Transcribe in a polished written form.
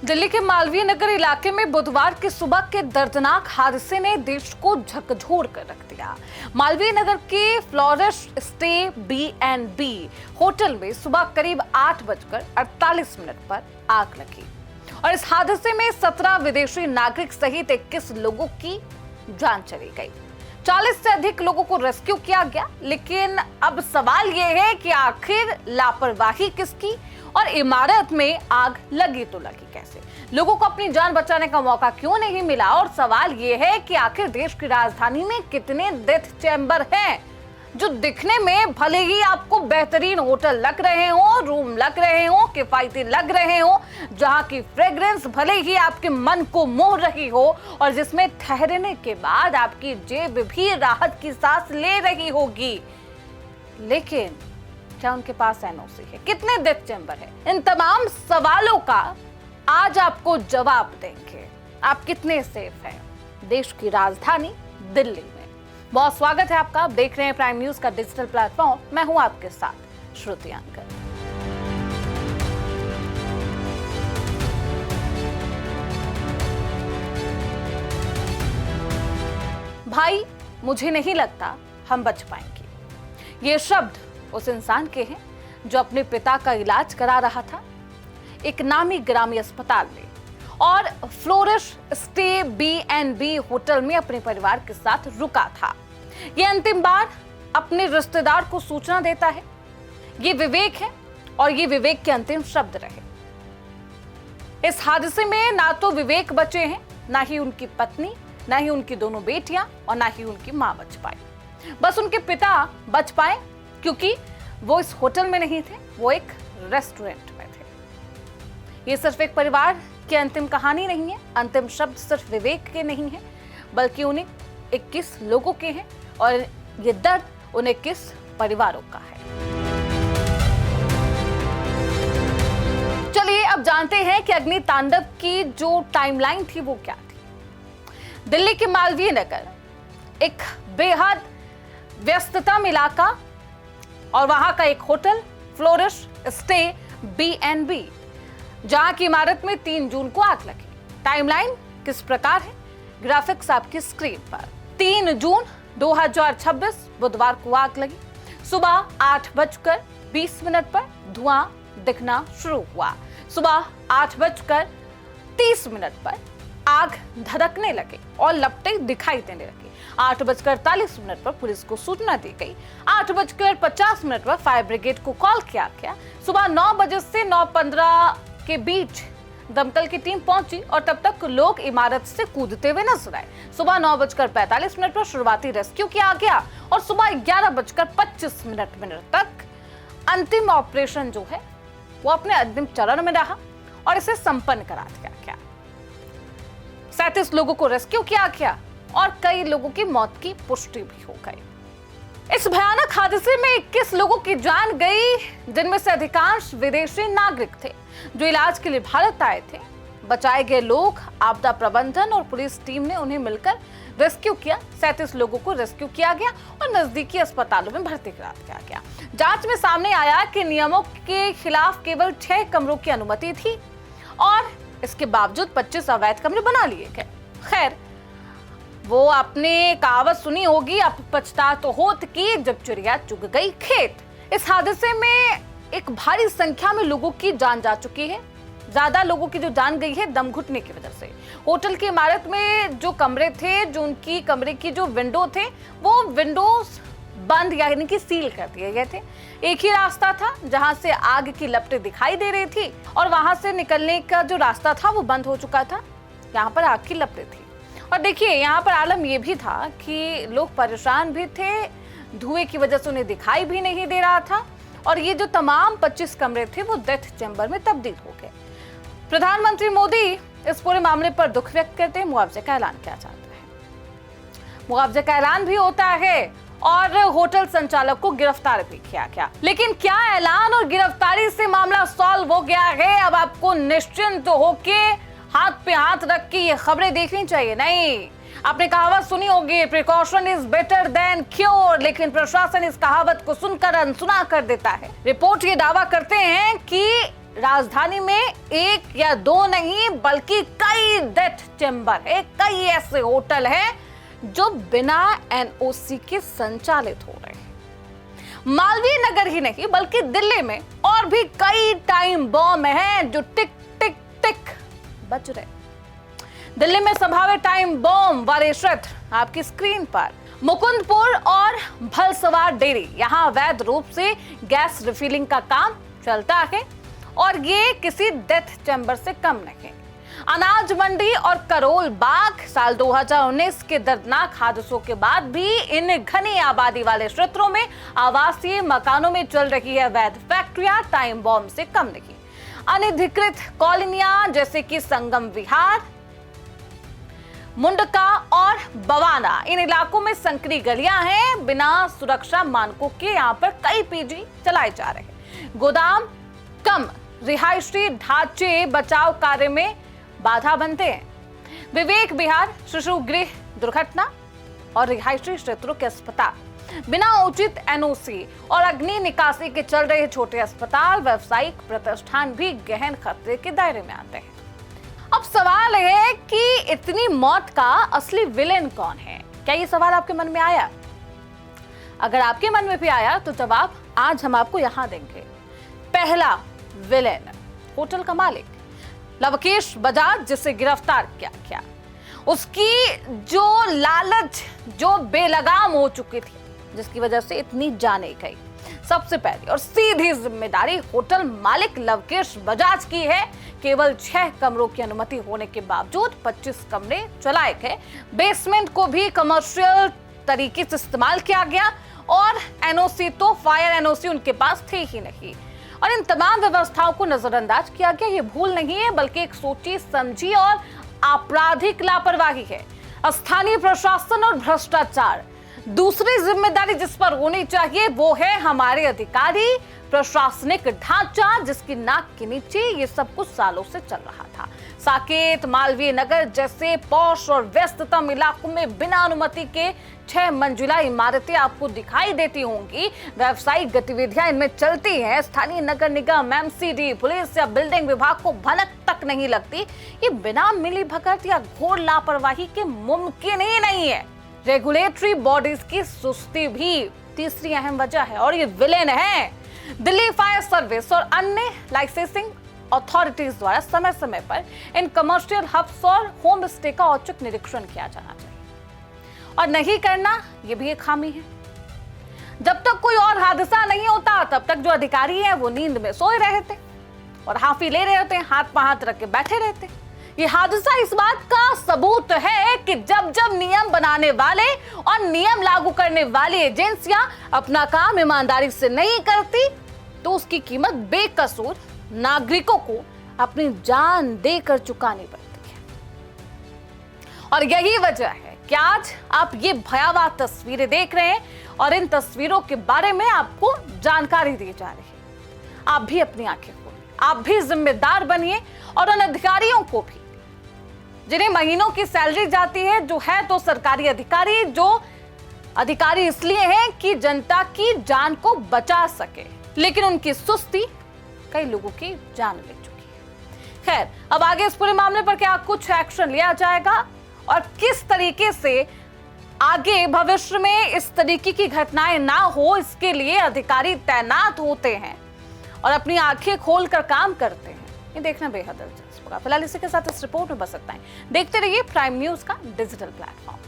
दिल्ली के मालवीय नगर इलाके में बुधवार की सुबह के दर्दनाक हादसे ने देश को झकझोर कर रख दिया। मालवीय नगर के फ्लोरिश स्टे B&B होटल में सुबह करीब 8:48 पर आग लगी और इस हादसे में 17 विदेशी नागरिक सहित 21 लोगों की जान चली गई। 40 से अधिक लोगों को रेस्क्यू किया गया, लेकिन अब सवाल यह है कि आखिर लापरवाही किसकी और इमारत में आग लगी तो लगी कैसे? लोगों को अपनी जान बचाने का मौका क्यों नहीं मिला? और सवाल यह है कि आखिर देश की राजधानी में कितने डेथ चैम्बर हैं जो दिखने में भले ही आपको बेहतरीन होटल लग रहे हो, रूम लग रहे हो, किफायती लग रहे हो, जहां की फ्रेग्रेंस भले ही आपके मन को मोह रही हो और जिसमें ठहरने के बाद आपकी जेब भी राहत की सांस ले रही होगी, लेकिन क्या उनके पास एनओसी है? कितने डेथ चैम्बर है? इन तमाम सवालों का आज आपको जवाब देंगे। आप कितने सेफ हैं देश की राजधानी दिल्ली में? बहुत स्वागत है आपका। आप देख रहे हैं प्राइम न्यूज का डिजिटल प्लेटफॉर्म। मैं हूं आपके साथ श्रुति अंकल। भाई, मुझे नहीं लगता हम बच पाएंगे। ये शब्द उस इंसान के हैं जो अपने पिता का इलाज करा रहा था एक नामी ग्रामीण अस्पताल में और फ्लोरिश स्टे B&B होटल में अपने परिवार के साथ रुका था। ये अंतिम बार अपने रिश्तेदार को सूचना देता है। ये विवेक है और ये विवेक के अंतिम शब्द रहे। इस हादसे में ना तो विवेक बचे हैं, ना ही उनकी पत्नी, ना ही उनकी दोनों बेटियां और ना ही उनकी मां बच पाई। बस उनके पिता बच पाए क्योंकि वो इस होटल में नहीं थे, वो एक रेस्टोरेंट में थे। ये सिर्फ एक परिवार की अंतिम कहानी नहीं है। अंतिम शब्द सिर्फ विवेक के नहीं है, बल्कि उन्हें 21 लोगों के हैं और ये दर्द उन 21 परिवारों का है। चलिए अब जानते हैं कि अग्नि तांडव की जो टाइमलाइन थी वो क्या थी। दिल्ली के मालवीय नगर एक बेहद व्यस्ततम इलाका और वहां का एक होटल फ्लोरिश स्टे B&B, जहां की इमारत में 3 जून को आग लगी। टाइमलाइन किस प्रकार है, ग्राफिक्स आपकी स्क्रीन पर। 3 जून 2026 बुधवार को आग लगी। सुबह 8:20 पर धुआं दिखना शुरू हुआ। सुबह 8:30 पर आग धधकने लगी और लपटें दिखाई देने लगी। 8:48 पर पुलिस को सूचना दी गई। 8:50 पर फायर ब्रिगेड को कॉल किया गया। सुबह 9 बजे से 9:15 के बीच दमकल की टीम पहुंची और तब तक लोग इमारत से कूदते हुए नजर आए। सुबह 9:45 पर शुरुआती रेस्क्यू किया गया और सुबह 11:25 तक अंतिम ऑपरेशन जो है वो अपने अंतिम चरण में रहा और इसे संपन्न करा दिया गया। 37 लोगों को रेस्क्यू किया गया और कई लोगों की मौत की पुष्टि भी हो गई। इस भयानक हादसे में 21 लोगों की जान गई, जिनमें से अधिकांश विदेशी नागरिक थे जो इलाज के लिए भारत आए थे। बचाए गए लोग, आपदा प्रबंधन और पुलिस टीम ने उन्हें मिलकर रेस्क्यू किया। 37 लोगों को रेस्क्यू किया गया और नजदीकी अस्पतालों में भर्ती करा दिया गया। जांच में सामने आया कि नियमों के खिलाफ केवल 6 कमरों की अनुमति थी और इसके बावजूद 25 अवैध कमरे बना लिए गए। खैर, वो आपने कहावत सुनी होगी, अब पछता तो होत की जब चिड़िया चुग गई खेत। इस हादसे में एक भारी संख्या में लोगों की जान जा चुकी है। ज्यादा लोगों की जो जान गई है दम घुटने की वजह से। होटल की इमारत में जो कमरे थे, जो उनकी कमरे की जो विंडो थे, वो विंडोज बंद यानी कि सील कर दिए गए थे। एक ही रास्ता था जहां से आग की लपटें दिखाई दे रही थी और वहां से निकलने का जो रास्ता था वो बंद हो चुका था। यहाँ पर आग की लपटें थी और देखिए यहाँ पर आलम ये भी था कि लोग परेशान भी थे, धुएं की वजह से उन्हें दिखाई भी नहीं दे रहा था और ये जो तमाम 25 कमरे थे वो डेथ चैम्बर में तब्दील हो गए। प्रधानमंत्री मोदी इस पूरे मामले पर दुख व्यक्त करते हैं, मुआवजे का ऐलान किया जाता है। मुआवजे का ऐलान भी होता है और होटल संचालक को गिरफ्तार भी किया गया। लेकिन क्या ऐलान और गिरफ्तारी से मामला सॉल्व हो गया है? अब आपको निश्चिंत होके हाथ पे हाथ रख के ये खबरें देखनी चाहिए? नहीं। आपने कहावत सुनी होगी, precaution is better than cure, लेकिन प्रशासन इस कहावत को सुनकर अनसुना कर देता है। रिपोर्ट ये दावा करते हैं कि राजधानी में एक या दो नहीं बल्कि कई डेथ चैम्बर है, कई ऐसे होटल हैं जो बिना एनओसी के संचालित हो रहे हैं। मालवीय नगर ही नहीं बल्कि दिल्ली में और भी कई टाइम बॉम्ब हैं जो टिक टिक टिक बज रहे। दिल्ली में संभावित टाइम बॉम्ब वाले क्षेत्र आपकी स्क्रीन पर। मुकुंदपुर और भलसवार डेयरी, यहाँ अवैध रूप से गैस रिफिलिंग का काम चलता है और ये किसी डेथ चैम्बर से कम नहीं। अनाज मंडी और करोल बाग, साल 2019 के दर्दनाक हादसों के बाद भी इन घनी आबादी वाले क्षेत्रों में आवासीय मकानों में चल रही है अवैध फैक्ट्रियां टाइम बॉम्ब से कम नहीं। अनधिकृत कॉलोनियां जैसे कि संगम विहार, मुंडका और बवाना, इन इलाकों में संकरी गलियां हैं। बिना सुरक्षा मानकों के यहाँ पर कई पीजी चलाए जा रहे हैं। गोदाम कम रिहायशी ढांचे बचाव कार्य में बाधा बनते हैं। विवेक विहार, शिशु गृह, दुर्घटना और रिहायशी क्षेत्रों के अस्पताल बिना उचित एनओसी और अग्नि निकासी के चल रहे छोटे अस्पताल, व्यावसायिक प्रतिष्ठान भी गहन खतरे के दायरे में आते हैं। अब सवाल है कि इतनी मौत का असली विलेन कौन है? क्या ये सवाल आपके मन में आया? अगर आपके मन में भी आया तो जवाब आज हम आपको यहां देंगे। पहला विलेन, होटल का मालिक लवकेश बजाज, जिसे गिरफ्तार किया गया। उसकी जो लालच जो बेलगाम हो चुकी थी, जिसकी वजह से इतनी जाने गई। सबसे पहली और सीधी जिम्मेदारी होटल मालिक लवकेश बजाज की है। केवल 6 कमरों की अनुमति होने के बावजूद 25 कमरे चलाए गए। बेसमेंट को भी कमर्शियल तरीके से इस्तेमाल किया गया और एनओसी तो फायर एनओसी उनके पास थे ही नहीं। और इन तमाम व्यवस्थाओं को नजरअंदाज किया गया। ये भूल नहीं है बल्कि एक सोची समझी और आपराधिक लापरवाही है। स्थानीय प्रशासन और भ्रष्टाचार। दूसरी जिम्मेदारी जिस पर होनी चाहिए वो है हमारे अधिकारी, प्रशासनिक ढांचा जिसकी नाक के नीचे ये सब कुछ सालों से चल रहा था। साकेत, मालवीय नगर जैसे पॉश और व्यस्ततम इलाकों में बिना अनुमति के 6 मंजिला इमारतें आपको दिखाई देती होंगी। व्यावसायिक गतिविधियां इनमें चलती हैं। स्थानीय नगर निगम, एमसीडी, पुलिस या बिल्डिंग विभाग को भनक तक नहीं लगती। ये बिना मिलीभगत या घोर लापरवाही के मुमकिन ही नहीं है। रेगुलेटरी बॉडीज की सुस्ती भी तीसरी अहम वजह है और ये विलेन है। दिल्ली फायर सर्विस और अन्य लाइसेंसिंग अथॉरिटीज द्वारा समय समय पर इन कमर्शियल हब्स और होम स्टे का औचक निरीक्षण किया जाना चाहिए और नहीं करना ये भी एक खामी है। जब तक कोई और हादसा नहीं होता तब तक जो अधिकारी हैं वो नींद में सोए रहे थे और हाफी ले रहे होते हैं, हाथ पर हाथ रख के बैठे रहते। ये हादसा इस बात का सबूत है कि जब जब नियम बनाने वाले और नियम लागू करने वाली एजेंसियां अपना काम ईमानदारी से नहीं करती तो उसकी कीमत बेकसूर नागरिकों को अपनी जान देकर चुकानी पड़ती है। और यही वजह है कि आज आप ये भयावह तस्वीरें देख रहे हैं और इन तस्वीरों के बारे में आपको जानकारी दी जा रही है। आप भी अपनी आंखें खोलें, आप भी जिम्मेदार बनिए और उन अधिकारियों को भी जिन्हें महीनों की सैलरी जाती है, जो है तो सरकारी अधिकारी, जो अधिकारी इसलिए हैं कि जनता की जान को बचा सके, लेकिन उनकी सुस्ती कई लोगों की जान ले चुकी है। खैर, अब आगे इस पूरे मामले पर क्या कुछ एक्शन लिया जाएगा और किस तरीके से आगे भविष्य में इस तरीके की घटनाएं ना हो, इसके लिए अधिकारी तैनात होते हैं और अपनी आंखें खोलकर काम करते हैं, ये देखना बेहद दिलचस्प होगा। फिलहाल इसी के साथ इस रिपोर्ट में बस इतना ही। देखते रहिए प्राइम न्यूज का डिजिटल प्लेटफॉर्म।